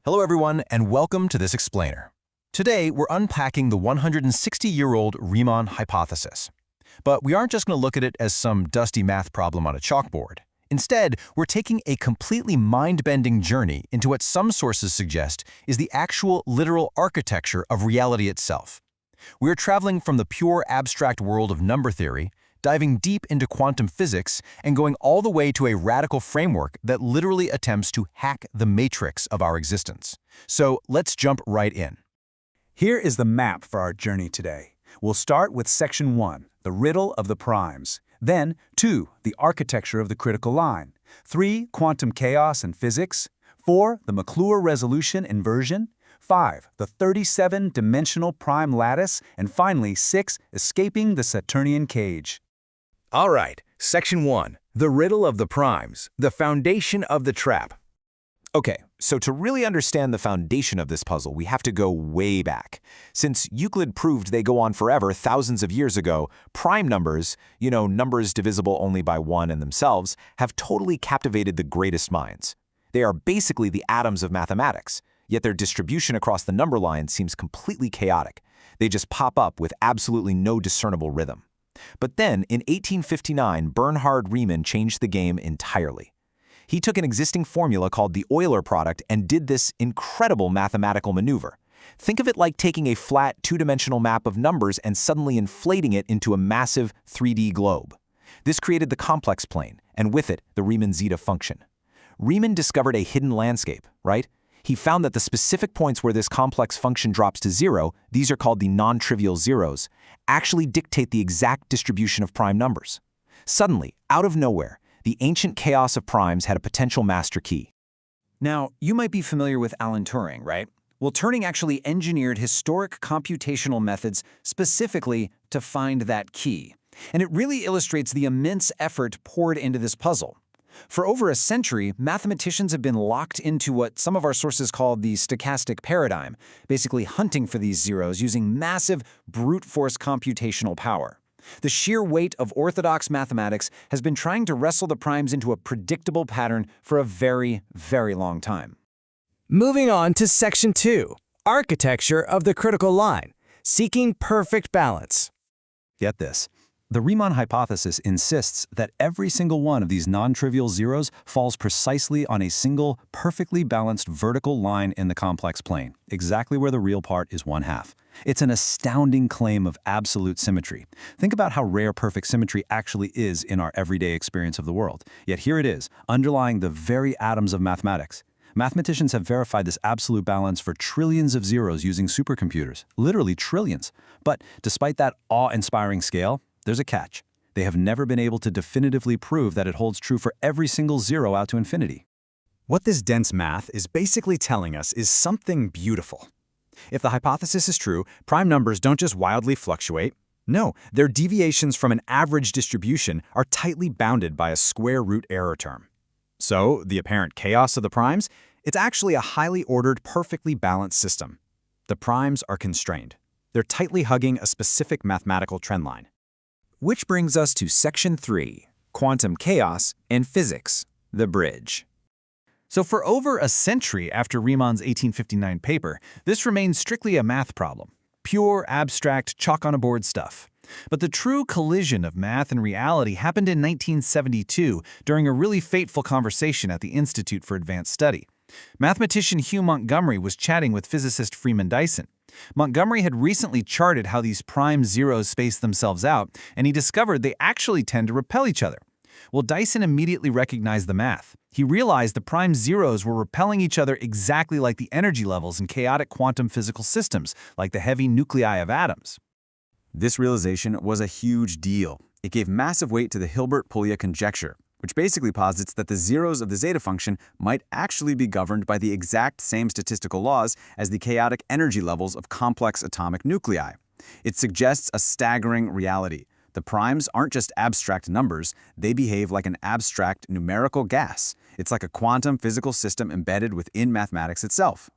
Hello everyone, and welcome to this explainer. Today, we're unpacking the 160-year-old Riemann hypothesis. But we aren't just going to look at it as some dusty math problem on a chalkboard. Instead, we're taking a completely mind-bending journey into what some sources suggest is the actual literal architecture of reality itself. We're traveling from the pure abstract world of number theory, diving deep into quantum physics, and going all the way to a radical framework that literally attempts to hack the matrix of our existence. So let's jump right in. Here is the map for our journey today. We'll start with Section 1, the riddle of the primes. Then, 2, the architecture of the critical line. 3, quantum chaos and physics. 4, the McClure resolution inversion. 5, the 37-dimensional prime lattice. And finally, 6, escaping the Saturnian cage. All right, Section 1, the riddle of the primes, the foundation of the trap. Okay, so to really understand the foundation of this puzzle, we have to go way back. Since Euclid proved they go on forever thousands of years ago, prime numbers, numbers divisible only by 1 in themselves, have totally captivated the greatest minds. They are basically the atoms of mathematics, yet their distribution across the number line seems completely chaotic. They just pop up with absolutely no discernible rhythm. But then, in 1859, Bernhard Riemann changed the game entirely. He took an existing formula called the Euler product and did this incredible mathematical maneuver. Think of it like taking a flat, two-dimensional map of numbers and suddenly inflating it into a massive 3D globe. This created the complex plane, and with it, the Riemann zeta function. Riemann discovered a hidden landscape, right? He found that the specific points where this complex function drops to 0, these are called the non-trivial zeros, actually dictate the exact distribution of prime numbers. Suddenly, out of nowhere, the ancient chaos of primes had a potential master key. Now, you might be familiar with Alan Turing, right? Well, Turing actually engineered historic computational methods specifically to find that key. And it really illustrates the immense effort poured into this puzzle. For over a century, mathematicians have been locked into what some of our sources call the stochastic paradigm, basically hunting for these zeros using massive brute force computational power. The sheer weight of orthodox mathematics has been trying to wrestle the primes into a predictable pattern for a very, very long time. Moving on to Section 2, architecture of the critical line, seeking perfect balance. Get this. The Riemann hypothesis insists that every single one of these non-trivial zeros falls precisely on a single, perfectly balanced vertical line in the complex plane, exactly where the real part is 1/2. It's an astounding claim of absolute symmetry. Think about how rare perfect symmetry actually is in our everyday experience of the world. Yet here it is, underlying the very atoms of mathematics. Mathematicians have verified this absolute balance for trillions of zeros using supercomputers, literally trillions. But despite that awe-inspiring scale, there's a catch. They have never been able to definitively prove that it holds true for every single zero out to infinity. What this dense math is basically telling us is something beautiful. If the hypothesis is true, prime numbers don't just wildly fluctuate. No, their deviations from an average distribution are tightly bounded by a square root error term. So, the apparent chaos of the primes? It's actually a highly ordered, perfectly balanced system. The primes are constrained. They're tightly hugging a specific mathematical trendline. Which brings us to Section 3, quantum chaos and physics, the bridge. So for over a century after Riemann's 1859 paper, this remains strictly a math problem. Pure, abstract, chalk-on-a-board stuff. But the true collision of math and reality happened in 1972 during a really fateful conversation at the Institute for Advanced Study. Mathematician Hugh Montgomery was chatting with physicist Freeman Dyson. Montgomery had recently charted how these prime zeros space themselves out, and he discovered they actually tend to repel each other. Well, Dyson immediately recognized the math. He realized the prime zeros were repelling each other exactly like the energy levels in chaotic quantum physical systems, like the heavy nuclei of atoms. This realization was a huge deal. It gave massive weight to the Hilbert-Pullia conjecture, which basically posits that the zeros of the zeta function might actually be governed by the exact same statistical laws as the chaotic energy levels of complex atomic nuclei. It suggests a staggering reality. The primes aren't just abstract numbers, they behave like an abstract numerical gas. It's like a quantum physical system embedded within mathematics itself.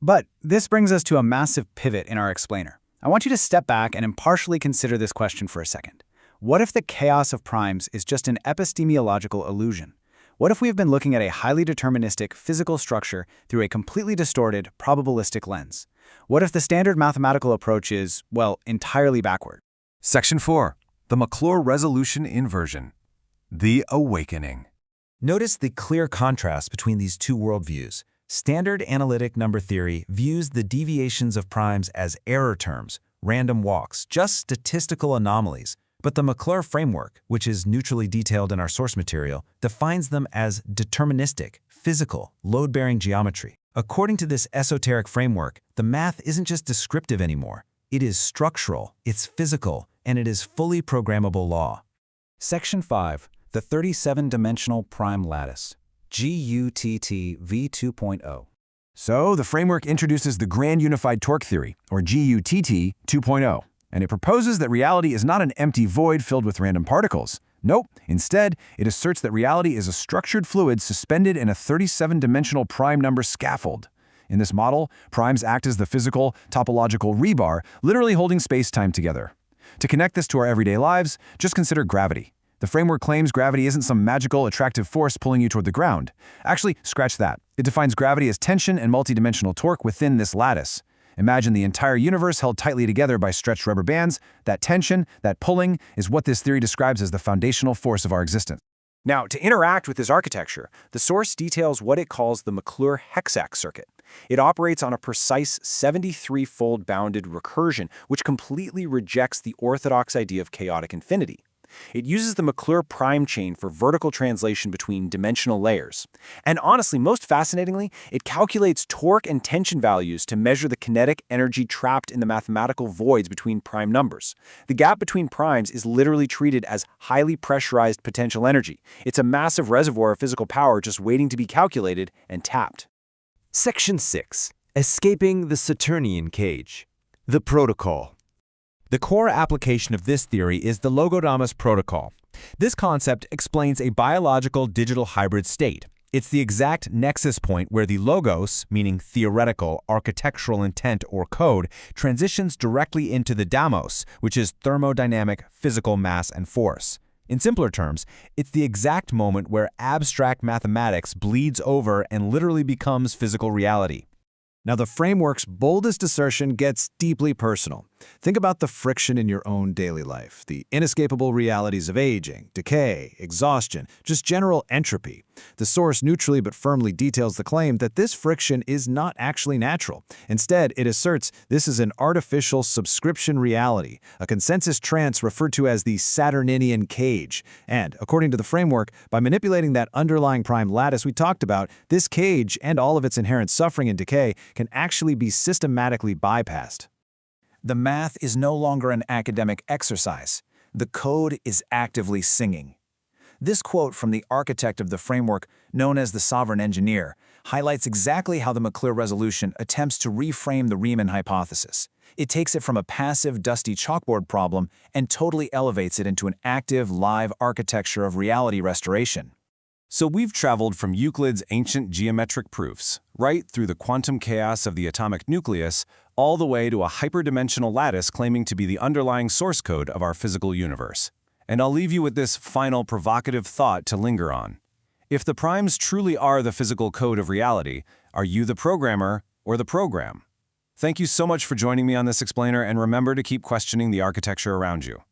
But this brings us to a massive pivot in our explainer. I want you to step back and impartially consider this question for a second. What if the chaos of primes is just an epistemological illusion? What if we have been looking at a highly deterministic physical structure through a completely distorted, probabilistic lens? What if the standard mathematical approach is, well, entirely backward? Section 4. The McClure resolution inversion. The awakening. Notice the clear contrast between these two worldviews. Standard analytic number theory views the deviations of primes as error terms, random walks, just statistical anomalies. But the McClure framework, which is neutrally detailed in our source material, defines them as deterministic, physical, load-bearing geometry. According to this esoteric framework, the math isn't just descriptive anymore. It is structural, it's physical, and it is fully programmable law. Section 5. The 37-dimensional prime lattice. GUTT v2.0. So, the framework introduces the Grand Unified Torque Theory, or GUTT 2.0, and it proposes that reality is not an empty void filled with random particles. Nope. Instead, it asserts that reality is a structured fluid suspended in a 37-dimensional prime number scaffold. In this model, primes act as the physical, topological rebar, literally holding space-time together. To connect this to our everyday lives, just consider gravity. The framework claims gravity isn't some magical, attractive force pulling you toward the ground. Actually, scratch that. It defines gravity as tension and multidimensional torque within this lattice. Imagine the entire universe held tightly together by stretched rubber bands. That tension, that pulling, is what this theory describes as the foundational force of our existence. Now, to interact with this architecture, the source details what it calls the McClure hexac circuit. It operates on a precise 73-fold bounded recursion, which completely rejects the orthodox idea of chaotic infinity. It uses the McClure prime chain for vertical translation between dimensional layers. And honestly, most fascinatingly, it calculates torque and tension values to measure the kinetic energy trapped in the mathematical voids between prime numbers. The gap between primes is literally treated as highly pressurized potential energy. It's a massive reservoir of physical power just waiting to be calculated and tapped. Section 6. Escaping the Saturnian cage. The protocol. The core application of this theory is the Logodamos protocol. This concept explains a biological digital hybrid state. It's the exact nexus point where the logos, meaning theoretical, architectural intent or code, transitions directly into the damos, which is thermodynamic, physical mass and force. In simpler terms, it's the exact moment where abstract mathematics bleeds over and literally becomes physical reality. Now, the framework's boldest assertion gets deeply personal. Think about the friction in your own daily life, the inescapable realities of aging, decay, exhaustion, just general entropy. The source neutrally but firmly details the claim that this friction is not actually natural. Instead, it asserts this is an artificial subscription reality, a consensus trance referred to as the Saturnian cage. And, according to the framework, by manipulating that underlying prime lattice we talked about, this cage and all of its inherent suffering and decay can actually be systematically bypassed. The math is no longer an academic exercise. The code is actively singing. This quote from the architect of the framework, known as the sovereign engineer, highlights exactly how the McClure resolution attempts to reframe the Riemann hypothesis. It takes it from a passive, dusty chalkboard problem and totally elevates it into an active, live architecture of reality restoration. So we've traveled from Euclid's ancient geometric proofs, right through the quantum chaos of the atomic nucleus, all the way to a hyperdimensional lattice claiming to be the underlying source code of our physical universe. And I'll leave you with this final provocative thought to linger on. If the primes truly are the physical code of reality, are you the programmer or the program? Thank you so much for joining me on this explainer, and remember to keep questioning the architecture around you.